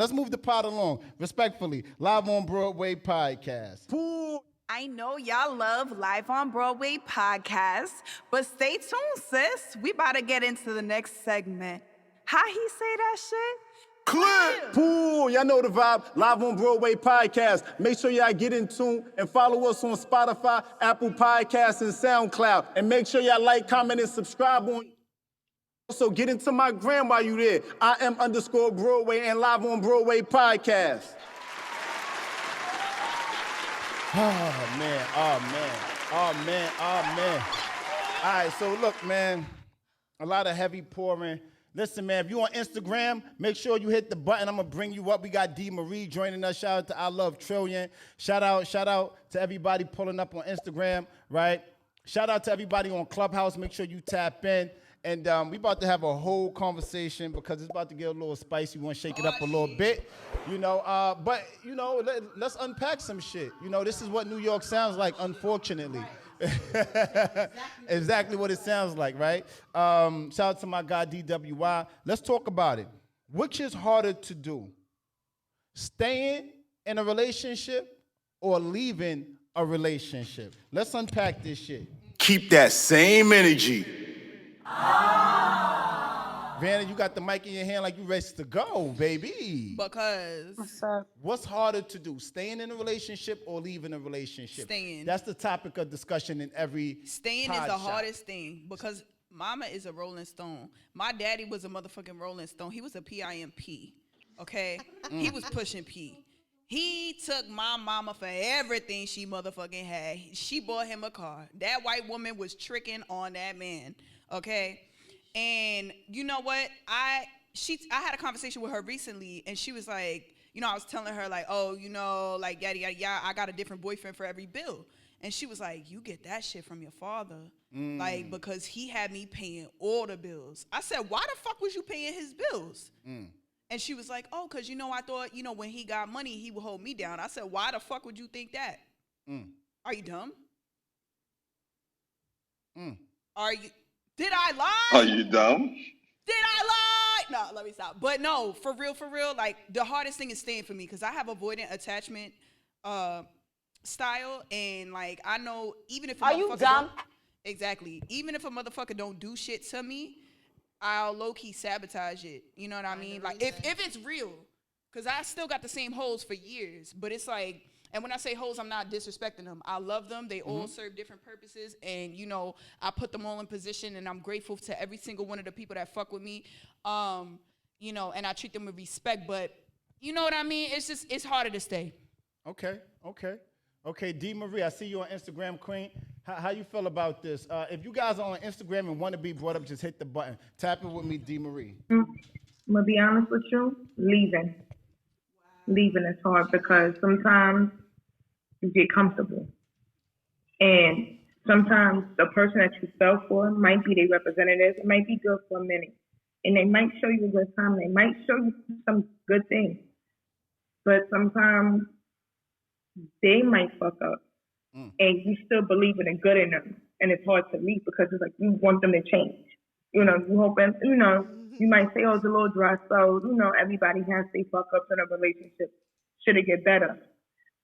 Let's move the pot along. Respectfully, Live on Broadway podcast. I know y'all love Live on Broadway podcasts, but stay tuned, sis. We about to get into the next segment. How he say that shit? Clip! Pool, y'all know the vibe. Live on Broadway podcast. Make sure y'all get in tune and follow us on Spotify, Apple Podcasts, and SoundCloud. And make sure y'all like, comment, and subscribe on. Also, get into my gram while you there. I am _Broadway and Live on Broadway podcast. Oh, man. All right, so look, man, a lot of heavy pouring. Listen, man, if you're on Instagram, make sure you hit the button. I'm going to bring you up. We got D. Marie joining us. Shout out to I Love Trillion. Shout out to everybody pulling up on Instagram, right? Shout out to everybody on Clubhouse. Make sure you tap in. And we about to have a whole conversation because it's about to get a little spicy. We want to shake it up a little bit, you know. But, you know, let's unpack some shit. You know, this is what New York sounds like, unfortunately. Exactly what it sounds like, right? Shout out to my guy, DWI. Let's talk about it. Which is harder to do? Staying in a relationship or leaving a relationship? Let's unpack this shit. Keep that same energy. Vanna, you got the mic in your hand like you ready to go, baby. Because what's harder to do, staying in a relationship or leaving a relationship? Staying. That's the topic of discussion in every Staying is the hardest thing because mama is a Rolling Stone. My daddy was a motherfucking Rolling Stone. He was a PIMP, okay? He was pushing P. He took my mama for everything she motherfucking had. She bought him a car. That white woman was tricking on that man, okay? And you know what? I had a conversation with her recently, and she was like, you know, I was telling her like, oh, you know, like yada yada yada. I got a different boyfriend for every bill, and she was like, you get that shit from your father, like because he had me paying all the bills. I said, why the fuck was you paying his bills? And she was like, oh, because you know, I thought, you know, when he got money, he would hold me down. I said, why the fuck would you think that? Are you dumb? Are you? Did I lie? Are you dumb? Did I lie? No, let me stop. But no, for real, like the hardest thing is staying for me because I have avoidant attachment style, and like I know even if Are you dumb? Exactly. Even if a motherfucker don't do shit to me, I'll low key sabotage it. You know what I mean? Like if it's real, because I still got the same hoes for years, but it's like. And when I say hoes, I'm not disrespecting them. I love them. They all serve different purposes. And, you know, I put them all in position. And I'm grateful to every single one of the people that fuck with me. You know, and I treat them with respect. But you know what I mean? It's just, it's harder to stay. Okay. D. Marie, I see you on Instagram, Queen. How you feel about this? If you guys are on Instagram and want to be brought up, just hit the button. Tap it with me, D. Marie. I'm going to be honest with you. Leaving is hard because sometimes you get comfortable. And sometimes the person that you fell for might be their representative. It might be good for a minute. And they might show you a good time. They might show you some good things. But sometimes they might fuck up. And you still believe in the good in them. And it's hard to leave because it's like you want them to change. You know, you hoping, you know, you might say, oh, it's a little dry spell. You know, everybody has their fuck ups in a relationship. Should it get better?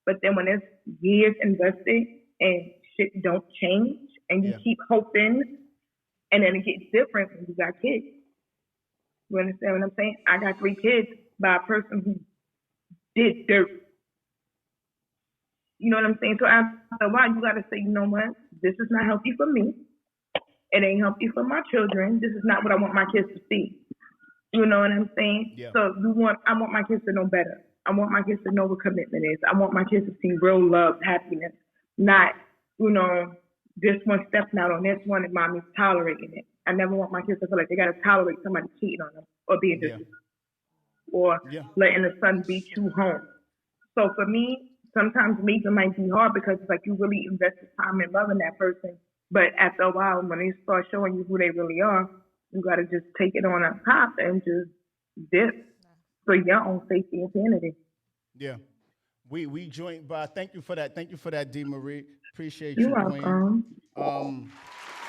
But then when it's years invested and shit don't change and you keep hoping and then it gets different when you got kids. You understand what I'm saying? I got 3 kids by a person who did dirt. You know what I'm saying? So after a while, you got to say, you know what? This is not healthy for me. It ain't healthy for my children. This is not what I want my kids to see. You know what I'm saying? Yeah. So I want my kids to know better. I want my kids to know what commitment is. I want my kids to see real love, happiness, not, you know, this one stepping out on this one and mommy's tolerating it. I never want my kids to feel like they got to tolerate somebody cheating on them or being disrespectful or letting the son beat you home. So for me, sometimes leaving might be hard because it's like you really invested time in loving that person. But after a while, when they start showing you who they really are, you got to just take it on a hop and just dip for your own safety and sanity. Yeah. We joined by, thank you for that. Thank you for that, D. Marie. Appreciate You're you, welcome. Queen.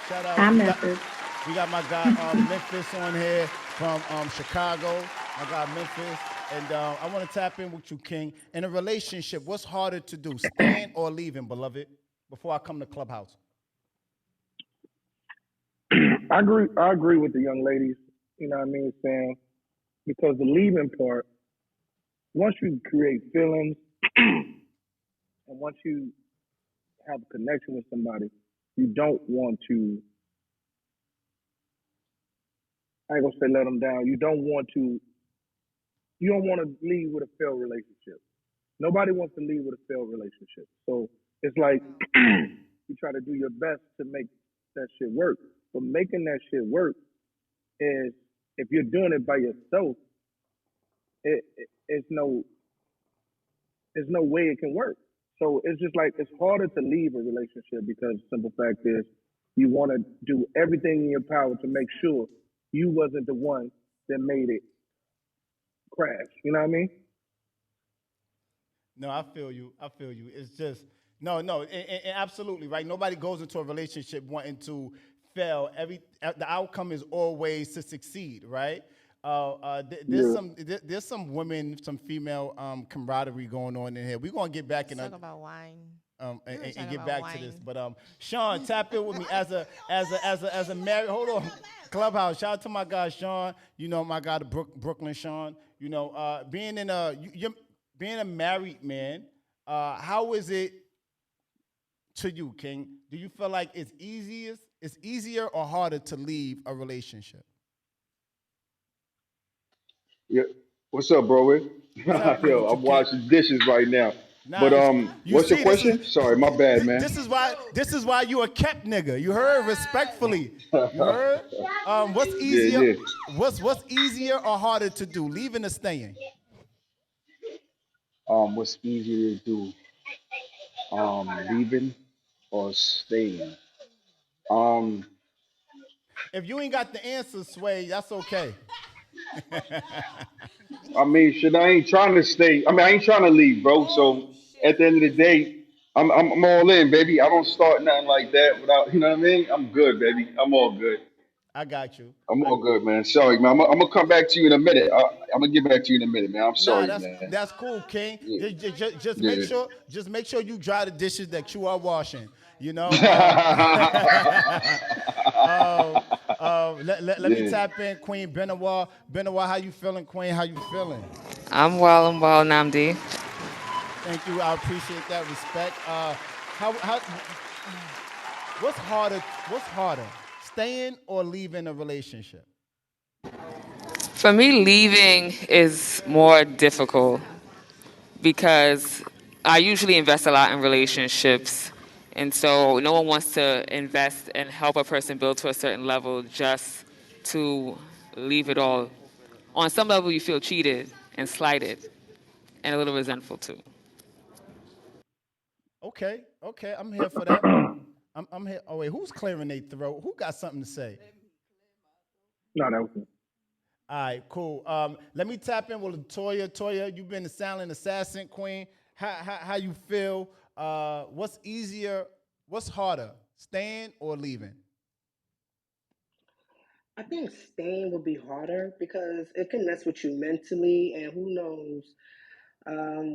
Shout out. We got my guy Memphis on here from Chicago. My guy Memphis. And I want to tap in with you, King. In a relationship, what's harder to do, staying or leaving, beloved? Before I come to Clubhouse. I agree with the young ladies, you know what I mean, saying, because the leaving part, once you create feelings and once you have a connection with somebody, you don't want to, I ain't gonna say let them down. You don't want to leave with a failed relationship. Nobody wants to leave with a failed relationship. So it's like you try to do your best to make that shit work. But making that shit work is, if you're doing it by yourself, it's no way it can work. So it's just like, it's harder to leave a relationship because the simple fact is you want to do everything in your power to make sure you wasn't the one that made it crash. You know what I mean? No, I feel you. It's just and absolutely right. Nobody goes into a relationship wanting to fail. The outcome is always to succeed, right? There's some women, some female camaraderie going on in here. We're gonna get back in Talk about wine. And get about back wine. to this. But Sean, tap in with me as a married. Hold on, Clubhouse. Shout out to my guy Sean. You know my guy, the Brooklyn Sean. You know, being a married man. How is it to you, King? Do you feel like it's easier or harder to leave a relationship? Yeah. What's up, bro? Tap in Yo, with you, I'm King. washing dishes right now. Nah, But you what's your see, question? Sorry, my bad, man. this is why you a kept nigga. You heard respectfully. You heard? What's Yeah, easier? yeah. What's easier or harder to do, leaving or staying? What's easier to do? Leaving or staying? Um, If you ain't got the answer, Sway, that's okay. I mean, shit, I ain't trying to stay. I mean, I ain't trying to leave, bro. So at the end of the day, I'm all in, baby. I don't start nothing like that without, you know what I mean? I'm good, baby. I'm all good. I got you. I'm all good, man. Sorry, man. I'm gonna come back to you in a minute. I'm gonna get back to you in a minute, man. I'm Nah, sorry, man. that's cool, King. Yeah. Just Yeah. make sure you dry the dishes that you are washing. You know. Let me Yeah. tap in Queen Benawa. Benawa, how you feeling, Queen? How you feeling? I'm well, Namdi. Thank you. I appreciate that respect. How what's harder, staying or leaving a relationship? For me, leaving is more difficult because I usually invest a lot in relationships. And so no one wants to invest and help a person build to a certain level just to leave it all. On some level, you feel cheated and slighted and a little resentful too. Okay, I'm here for that. I'm here. Oh wait, who's clearing their throat? Who got something to say? No, that was it. All right, cool. Let me tap in with Toya. Toya, you've been the silent assassin queen. How you feel? What's easier? What's harder, staying or leaving? I think staying would be harder because it can mess with you mentally, and who knows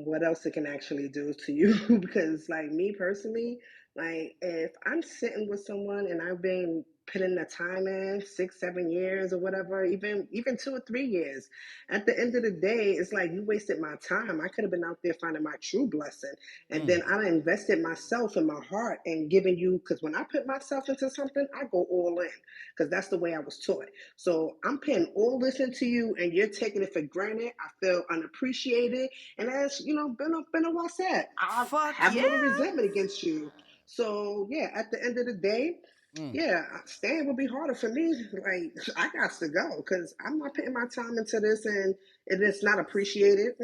what else it can actually do to you. Because, like me personally, like if I'm sitting with someone and I've been putting the time in 6, 7 years or whatever, even 2 or 3 years, at the end of the day, it's like you wasted my time. I could have been out there finding my true blessing, and then I invested myself and my heart and giving you. Because when I put myself into something, I go all in because that's the way I was taught. So I'm paying all this into you, and you're taking it for granted. I feel unappreciated, and as you know, Benoit said, I Fuck have a yeah. little resentment against you. So yeah, at the end of the day, yeah, staying will be harder for me. Like I got to go because I'm not putting my time into this, and it's not appreciated.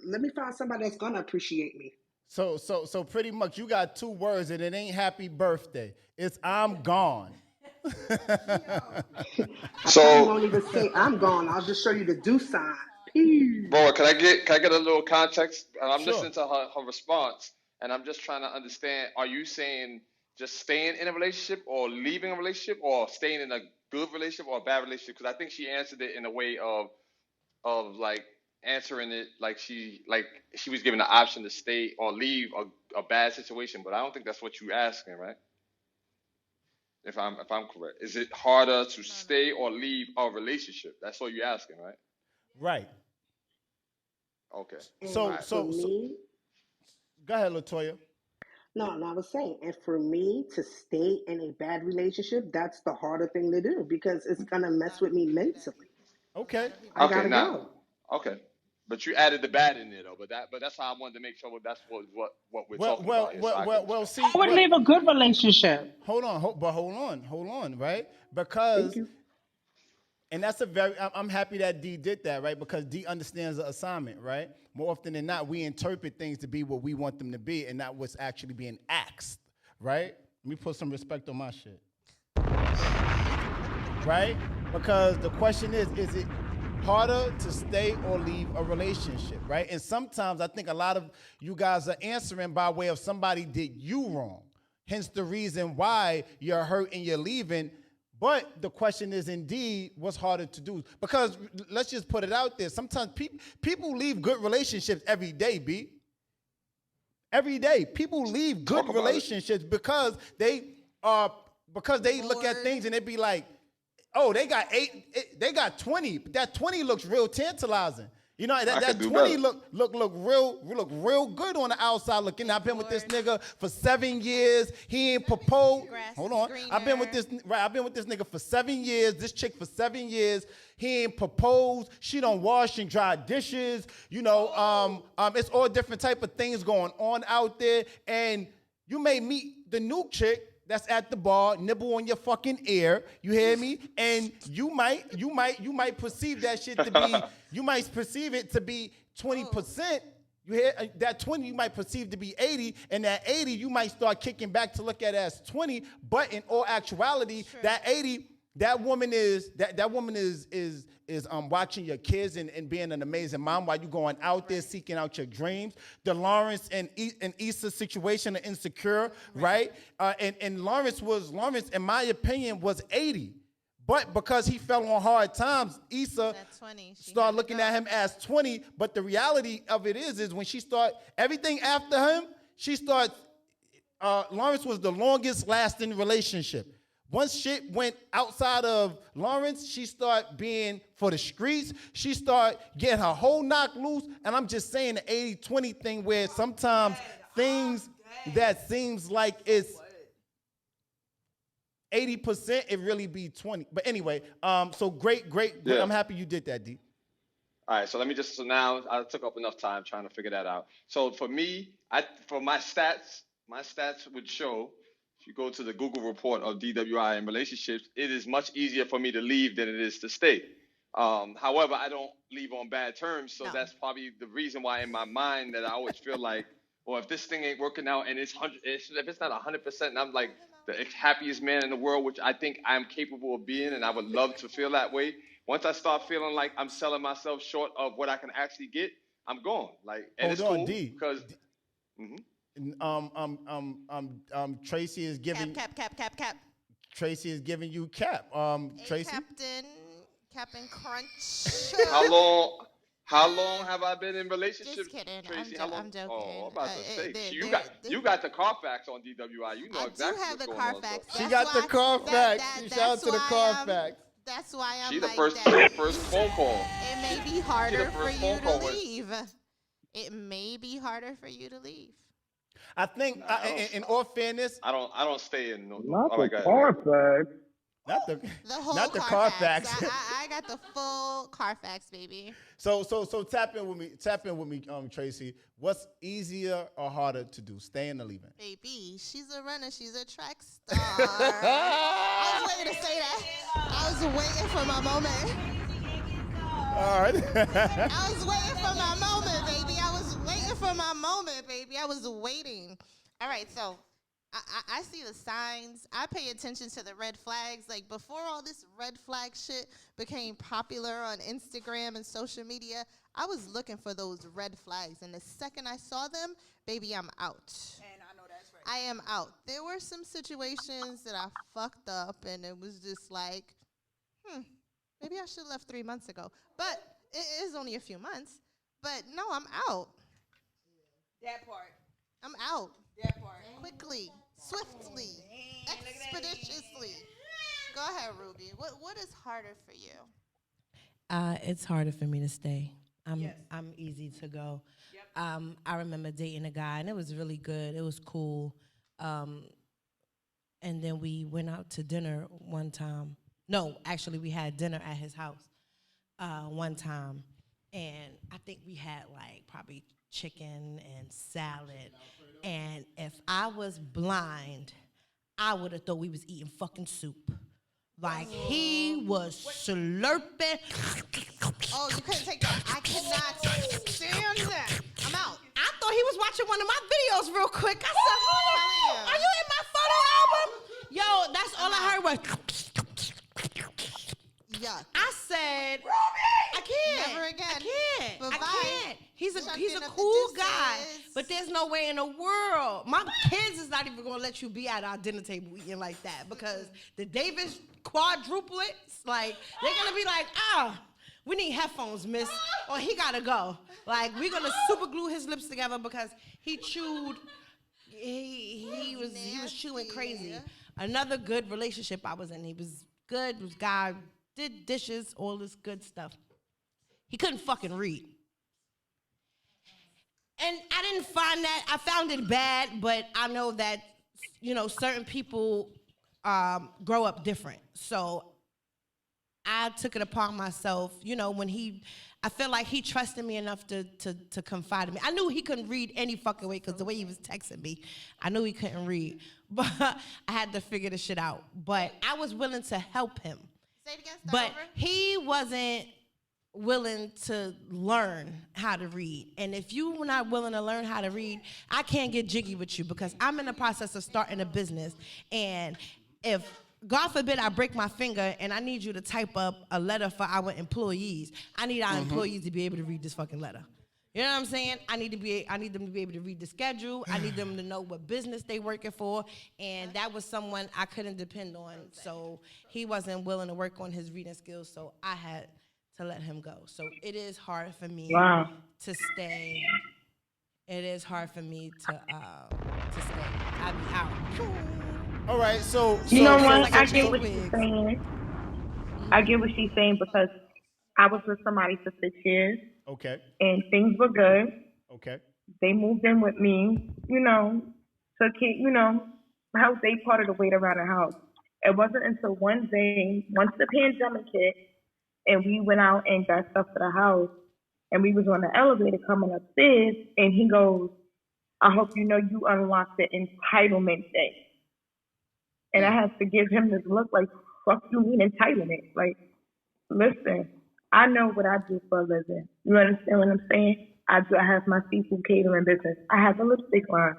Let me find somebody that's gonna appreciate me. So pretty much you got two words and it ain't happy birthday. It's I'm gone. I probably So, won't even say I'm gone. I'll just show you the do sign. Peace. Bro, can I get a little context? And I'm Sure. listening to her response, and I'm just trying to understand. Are you saying just staying in a relationship, or leaving a relationship, or staying in a good relationship or a bad relationship? Because I think she answered it in a way of like answering it like she was given the option to stay or leave a bad situation, but I don't think that's what you asking, right? If I'm correct, is it harder to stay or leave a relationship? That's all you're asking, right? Right. Okay. So, All right. so, For so, me, go ahead, Latoya. no, I was saying, and for me to stay in a bad relationship, that's the harder thing to do because it's gonna mess with me mentally. Okay. I Okay, gotta now, go. okay, but you added the bad in there though. But that's how I wanted to make sure that's what we're talking about here, so I can understand. See, I would leave a good relationship. hold on, hold on, right? Thank Because, you. and that's I'm happy that D did that, right? Because D understands the assignment, right? More often than not, we interpret things to be what we want them to be and not what's actually being asked, right? Let me put some respect on my shit, right? Because the question is it harder to stay or leave a relationship, right? And sometimes I think a lot of you guys are answering by way of somebody did you wrong. Hence the reason why you're hurt and you're leaving. But the question is indeed what's harder to do. Because let's just put it out there. Sometimes people leave good relationships every day, B. Every day. People leave good relationships because they look at things and they be like, oh, they got 8, they got 20. But that 20 looks real tantalizing. You know, that 20 look real good on the outside looking. I've been with this nigga for 7 years. He ain't proposed. Hold on. I've been with this nigga for 7 years. This chick for 7 years. He ain't proposed. She don't wash and dry dishes. You know, it's all different type of things going on out there. And you may meet the new chick that's at the bar, nibble on your fucking ear. You hear me? And you might perceive that shit to be, you might perceive it to be 20%. You hear that 20 you might perceive to be 80, and that 80 you might start kicking back to look at as 20. But in all actuality, that 80, that woman is watching your kids and being an amazing mom while you going out there seeking out your dreams. The Lawrence and Issa situation are insecure, right? And Lawrence, in my opinion, was 80. But because he fell on hard times, Issa started looking at him as 20. But the reality of it is when she start everything after him, Lawrence was the longest lasting relationship. Once shit went outside of Lawrence, she started being for the streets. She started getting her whole knock loose. And I'm just saying the 80-20 thing where sometimes things that seems like it's 80%, it really be 20. But anyway, so great. Yeah. I'm happy you did that, D. All right, so now I took up enough time trying to figure that out. So for me, for my stats would show, if you go to the Google report of DWI and relationships, it is much easier for me to leave than it is to stay. However, I don't leave on bad terms, so that's probably the reason why in my mind that I always feel like, well, if this thing ain't working out and if it's not 100%, and I'm like the happiest man in the world, which I think I'm capable of being, and I would love to feel that way. Once I start feeling like I'm selling myself short of what I can actually get, I'm gone. And it's cool D. because. Tracy is giving Cap. Tracy is giving you cap. Tracy. Captain Crunch. How long have I been in relationship? Just kidding. Tracy, I'm joking. Oh, I'm about to say. You got the Carfax on DWI. You know exactly what's going on. She got the Carfax. Shout out to the Carfax. That's why I'm She the like first phone call. It may be harder for you to leave. It may be harder for you to leave. I think, in all fairness, I don't stay in no. Not the Carfax. Not the whole not the Carfax. Carfax. I got the full Carfax, baby. So tap in with me, Tracy. What's easier or harder to do, staying or leaving? Baby, she's a runner. She's a track star. I was waiting to say that. I was waiting for my moment. All right. I was waiting for my moment, baby. I was waiting. All right, so I see the signs. I pay attention to the red flags. Like, before all this red flag shit became popular on Instagram and social media, I was looking for those red flags. And the second I saw them, baby, I'm out. And I know that's right. I am out. There were some situations that I fucked up, and it was just like, maybe I should have left 3 months ago. But it is only a few months. But no, I'm out. That part. I'm out. That part. Quickly, swiftly, expeditiously. Go ahead, Ruby. What is harder for you? It's harder for me to stay. I'm easy to go. Yep. I remember dating a guy, and it was really good. It was cool. And then we went out to dinner one time. No, actually, we had dinner at his house one time. And I think we had, like, probably chicken and salad. And if I was blind, I would have thought we was eating fucking soup. Like, he was slurping. Oh, you couldn't take that. I cannot stand that. I'm out. I thought he was watching one of my videos real quick. I said, hold on, are you in my photo album? Yo, that's all I heard was. Yuck. I said, I can't. Never again. I can't. Bye-bye. I can't. He's a Champion of the cool deuces. guy, but there's no way in the world. My kids is not even gonna let you be at our dinner table eating like that because the Davis quadruplets, like they're gonna be like, we need headphones, miss, or he gotta go. Like we're gonna super glue his lips together because he chewed. He was chewing crazy. Another good relationship I was in. He was good. Was guy did dishes, all this good stuff. He couldn't fucking read. And I didn't find that, I found it bad, but I know that, you know, certain people grow up different. So I took it upon myself, you know, when I felt like he trusted me enough to confide in me. I knew he couldn't read any fucking way because the way he was texting me, I knew he couldn't read. But I had to figure the shit out. But I was willing to help him. Say it again, But he wasn't willing to learn how to read. And if you were not willing to learn how to read, I can't get jiggy with you because I'm in the process of starting a business. And if, God forbid, I break my finger and I need you to type up a letter for our employees, I need our employees to be able to read this fucking letter. You know what I'm saying? I need them to be able to read the schedule. I need them to know what business they working for. And that was someone I couldn't depend on. So he wasn't willing to work on his reading skills. So I had to let him go. So it is hard for me to stay. It is hard for me to stay. I'll be out. All right, so You know what? like I a get what chick. she's saying. I get what she's saying because I was with somebody for 6 years okay, and things were good. okay, They moved in with me, you know, took it, you know, helped they part of the weight around the house. It wasn't until one day, once the pandemic hit, and we went out and got stuff for the house, and we was on the elevator coming upstairs, and he goes, I hope you know you unlocked the entitlement thing. And I had to give him this look like, fuck you mean entitlement? Like, listen, I know what I do for a living. You understand what I'm saying? I have my seafood catering business. I have a lipstick line.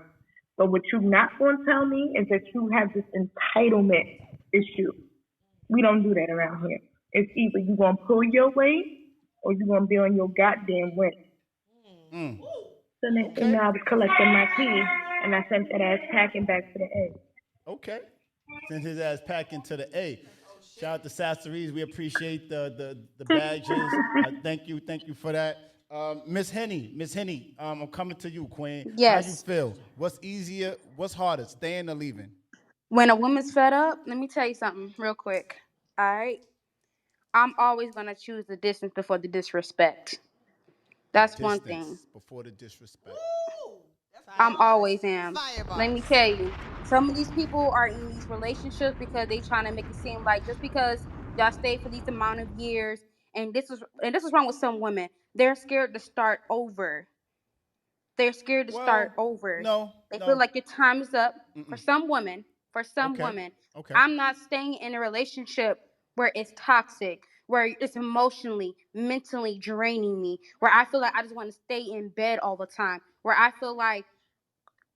But what you not going to tell me is that you have this entitlement issue. We don't do that around here. It's either you going to pull your weight or you going to be on your goddamn way. So next thing I was collecting my key, and I sent that ass packing back to the A. okay. Send his ass packing to the A. Shout out to Sasseries. We appreciate the badges. Thank you for that. Miss Henny, I'm coming to you, Queen. Yes. How you feel? What's easier? What's harder, staying or leaving? When a woman's fed up, let me tell you something real quick. All right? I'm always going to choose the distance before the disrespect. That's one thing. Before the disrespect. I'm always am. Fireball. Let me tell you, some of these people are in these relationships because they trying to make it seem like just because y'all stay for these amount of years, and this is wrong with some women. They're scared to start over. They're scared to start over. They feel like your time is up. For some women, Okay. I'm not staying in a relationship where it's toxic, where it's emotionally, mentally draining me, where I feel like I just want to stay in bed all the time, where I feel like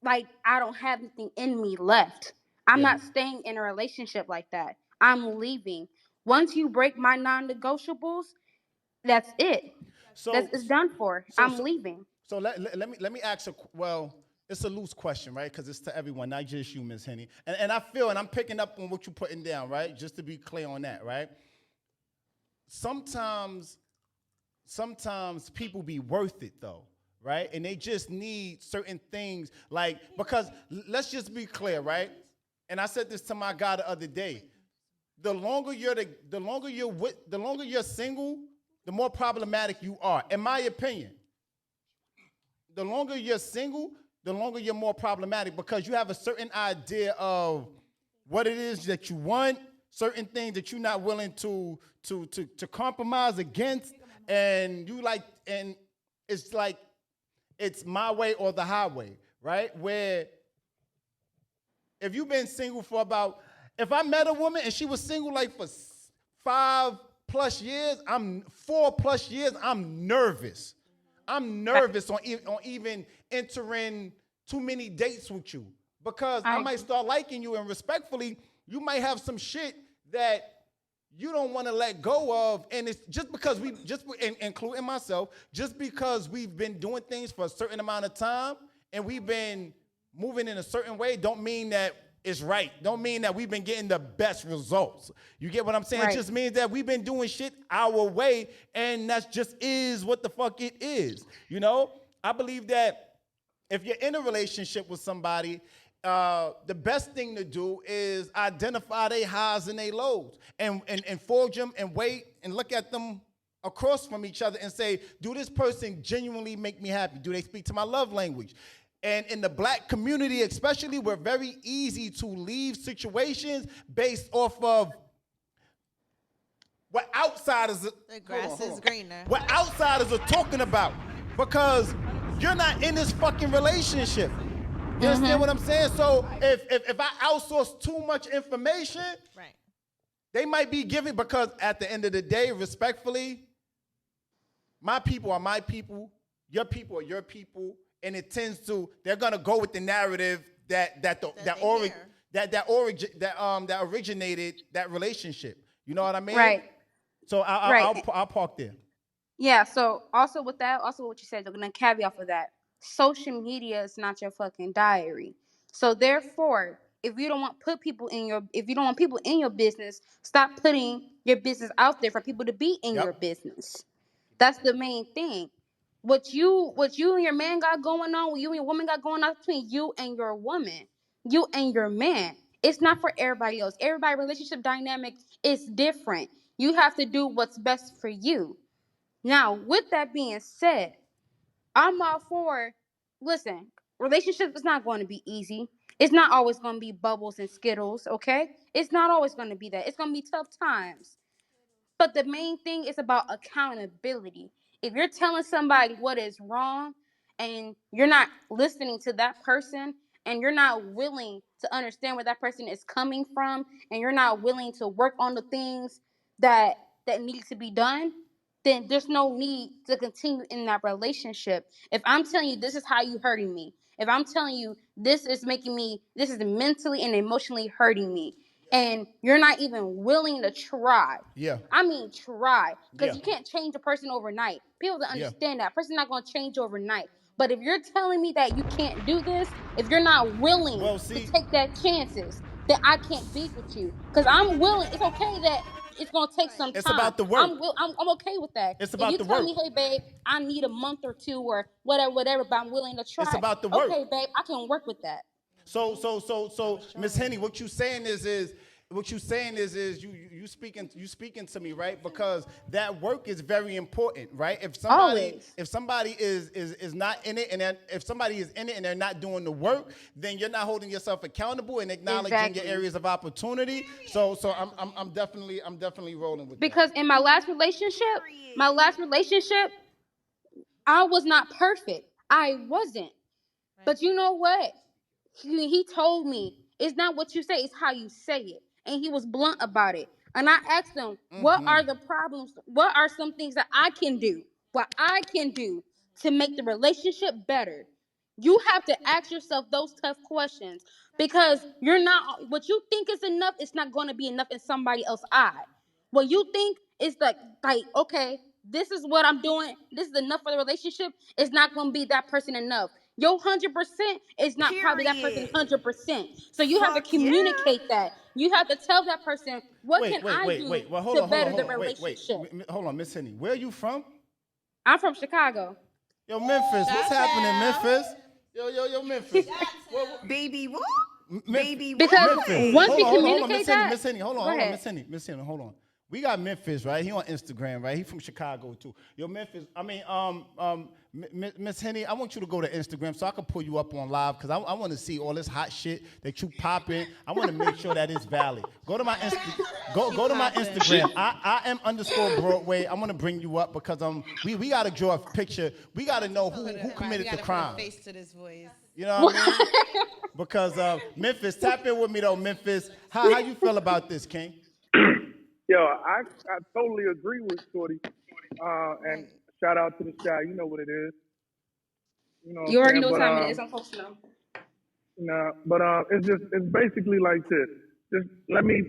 I don't have anything in me left. I'm not staying in a relationship like that. I'm leaving. Once you break my non-negotiables, that's it. It's done for. I'm leaving. So let me ask it's a loose question, right? Because it's to everyone, not just you, Ms. Henny. And I feel, and I'm picking up on what you're putting down, right? Just to be clear on that, right? Sometimes sometimes people be worth it though, right? And they just need certain things, like, because let's just be clear, right? And I said this to my guy the other day. The longer you're single, the more problematic you are, in my opinion. The longer you're single, the longer you're more problematic, because you have a certain idea of what it is that you want, certain things that you're not willing to compromise against, and it's like it's my way or the highway, right? Where if you've been single for if I met a woman and she was single like for 5+ years, 4+ years, I'm nervous. I'm nervous on even entering too many dates with you, because I might start liking you, and respectfully, you might have some shit that you don't want to let go of, and it's just because including myself, just because we've been doing things for a certain amount of time and we've been moving in a certain way, don't mean that it's right. Don't mean that we've been getting the best results. You get what I'm saying? Right. It just means that we've been doing shit our way, and that just is what the fuck it is. You know? I believe that if you're in a relationship with somebody, the best thing to do is identify their highs and their lows, and forge them and wait and look at them across from each other and say, do this person genuinely make me happy? Do they speak to my love language? And in the black community especially, we're very easy to leave situations based off of what outsiders the grass is greener. What outsiders are talking about, because you're not in this fucking relationship. You understand what I'm saying? So if I outsource too much information, right, they might be giving, because at the end of the day, respectfully, my people are my people, your people are your people. And it tends to, they're gonna go with the narrative that originated that relationship. You know what I mean? Right. So I'll park there. Yeah. So also with that, also what you said, I'm gonna caveat for that. Social media is not your fucking diary. So therefore, if you don't want people in your business, stop putting your business out there for people to be in your business. That's the main thing. What you and your man got going on, what you and your woman got going on, between you and your woman, you and your man. It's not for everybody else. Everybody's relationship dynamic is different. You have to do what's best for you. Now, with that being said, I'm all for, listen, relationship is not going to be easy. It's not always going to be bubbles and skittles, okay? It's not always going to be that. It's going to be tough times. But the main thing is about accountability. If you're telling somebody what is wrong and you're not listening to that person, and you're not willing to understand where that person is coming from, and you're not willing to work on the things that need to be done, then there's no need to continue in that relationship. If I'm telling you this is how you hurting me, if I'm telling you this is mentally and emotionally hurting me, and you're not even willing to try. Yeah. I mean, try. Because you can't change a person overnight. People don't understand that. A person's not going to change overnight. But if you're telling me that you can't do this, if you're not willing to take that chances, then I can't be with you. Because I'm willing. It's okay that it's going to take some time. It's about the work. I'm okay with that. It's about the work. If you tell me, hey, babe, I need a month or two or whatever, but I'm willing to try. It's about the work. Okay, babe, I can work with that. So, Miss Henny, what you saying is you speaking to me, right? Because that work is very important, right? If somebody is not in it, and if somebody is in it and they're not doing the work, then you're not holding yourself accountable and acknowledging your areas of opportunity. So I'm definitely rolling with because that. In my last relationship, I was not perfect. I wasn't. But you know what? He told me, it's not what you say, it's how you say it. And he was blunt about it. And I asked him, what are the problems? What are some things that I can do? What I can do to make the relationship better? You have to ask yourself those tough questions, because what you think is enough, it's not going to be enough in somebody else's eye. What you think is like, okay, this is what I'm doing, this is enough for the relationship, it's not going to be that person enough. Your 100% is not probably that person's 100%. So you have to communicate that. You have to tell that person, what can I do to better the relationship? Hold on, Miss Henny. Where are you from? I'm from Chicago. Yo, Memphis, what's happening, Memphis? Yo, Memphis. Baby, what? Baby, Because Memphis. once Hold we on, communicate Miss that, Henny, Miss Henny, hold go on, ahead. Miss Henny, hold on. We got Memphis, right? He on Instagram, right? He from Chicago too. Yo, Memphis. I mean, Miss Henny, I want you to go to Instagram so I can pull you up on live because I want to see all this hot shit that you popping. I want to make sure that it's valid. Go to my go to my Instagram. I am _Broadway. I'm gonna bring you up because we gotta draw a picture. We gotta know who committed the crime. Put a face to this voice. You know what I mean? Because Memphis, tap in with me though, Memphis. How you feel about this, King? Yo, I totally agree with Shorty. And shout out to the Shy. You know what it is. You know what You I'm already saying? know what But, time it is. I'm supposed to know. Nah, but it's basically like this. Just let me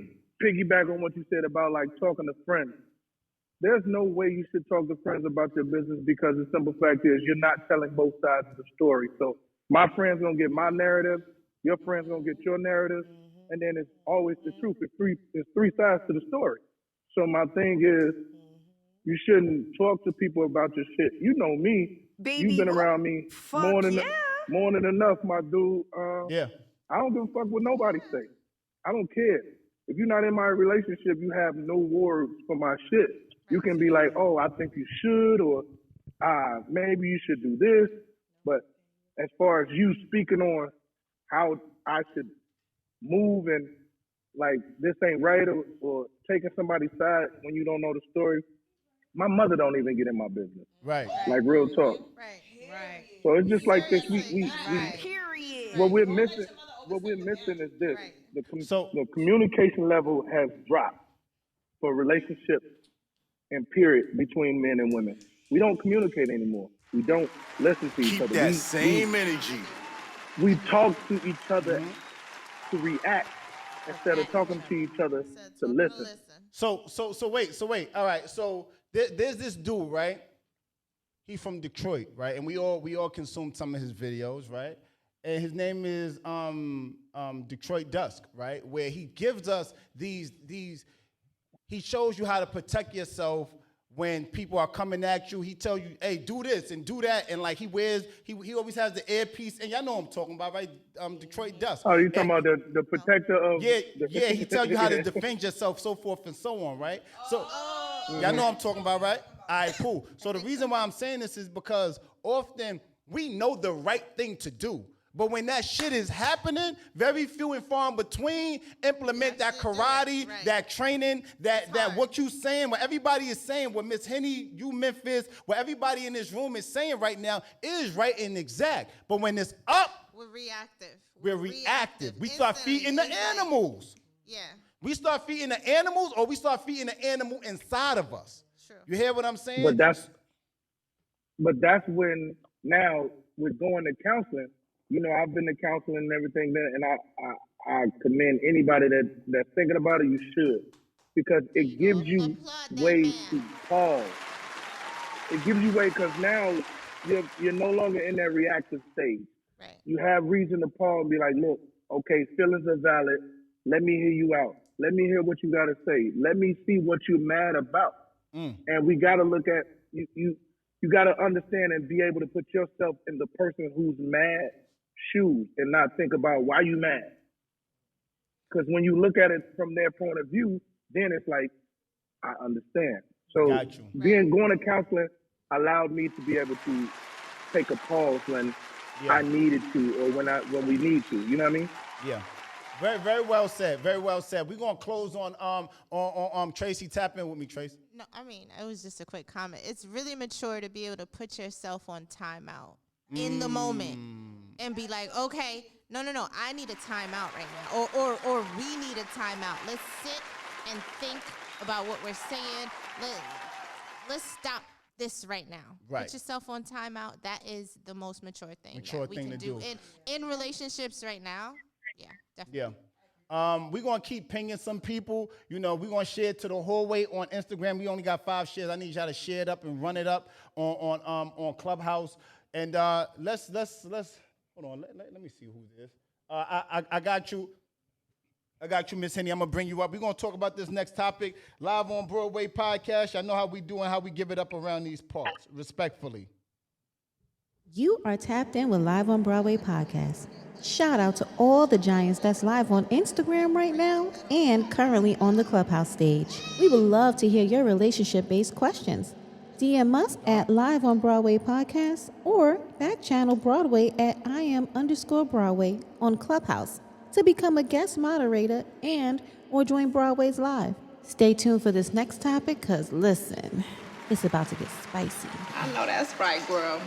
piggyback on what you said about like talking to friends. There's no way you should talk to friends about your business because the simple fact is you're not telling both sides of the story. So my friend's gonna get my narrative, your friend's gonna get your narrative, and then it's always the truth. It's three sides to the story. So my thing is, you shouldn't talk to people about your shit. You know me. Baby, you've been around me more than enough, my dude. Yeah. I don't give a fuck what nobody say. I don't care. If you're not in my relationship, you have no words for my shit. You can be like, oh, I think you should, or maybe you should do this. But as far as you speaking on how I should move and like this ain't right or taking somebody's side when you don't know the story, my mother don't even get in my business. Right. Like real talk. Right. So it's just like this. We Period. what we're missing is this. The communication level has dropped for relationships and period between men and women. We don't communicate anymore. We don't listen to each other. That same energy. We talk to each other to react instead of talking to each other to listen. So wait. All right. So there's this dude, right? He from Detroit, right? And we all consume some of his videos, right? And his name is Detroit Dusk, right? Where he gives us these. He shows you how to protect yourself when people are coming at you. He tells you, hey, do this and do that, and like he always has the earpiece, and y'all know what I'm talking about, right? Detroit Dusk. Oh, you talking about the protector of? Yeah. He tells you how to defend yourself, so forth and so on, right? So y'all know what I'm talking about, right? All right, cool. So the reason why I'm saying this is because often we know the right thing to do. But when that shit is happening, very few and far in between implement that karate, that training, that what you saying, what everybody is saying, what Miss Henny, you Memphis, what everybody in this room is saying right now is right and exact. But when it's up, we're reactive. We're reactive. We start feeding the animals. Yeah. We start feeding the animals, or we start feeding the animal inside of us. True. You hear what I'm saying? But that's when now we're going to counseling. You know, I've been to counseling and everything, and I commend anybody that's thinking about it. You should, because it gives you ways to pause. It gives you way because now you're no longer in that reactive stage. Right. You have reason to pause and be like, look, okay, feelings are valid. Let me hear you out. Let me hear what you got to say. Let me see what you're mad about. And we got to look at you. You got to understand and be able to put yourself in the person who's mad shoes and not think about why you mad. Because when you look at it from their point of view, then it's like, I understand. So going to counseling allowed me to be able to take a pause when I needed to, or when we need to. You know what I mean? Yeah. Very, very well said. Very well said. We're gonna close on Tracy. Tap in with me, Tracy. No, I mean, it was just a quick comment. It's really mature to be able to put yourself on timeout in the moment and be like, okay, no, I need a timeout right now, or we need a timeout. Let's sit and think about what we're saying. Let's stop this right now. Right. Put yourself on timeout. That is the most mature thing Mature that we thing can to do. do. In relationships right now. Yeah, definitely. Yeah. We're going to keep pinging some people. You know, we're going to share it to the hallway on Instagram. We only got 5 shares. I need y'all to share it up and run it up on Clubhouse. And let's hold on. Let me see who this is. I got you. I got you, Miss Henny. I'm going to bring you up. We're going to talk about this next topic. Live on Broadway podcast. I know how we do and how we give it up around these parts, respectfully. You are tapped in with Live on Broadway podcast. Shout out to all the giants that's live on Instagram right now and currently on the Clubhouse stage. We would love to hear your relationship-based questions. DM us at Live on Broadway podcast or back channel Broadway at IM_Broadway on Clubhouse to become a guest moderator and or join Broadway's Live. Stay tuned for this next topic because listen, it's about to get spicy. I know that's right, girl.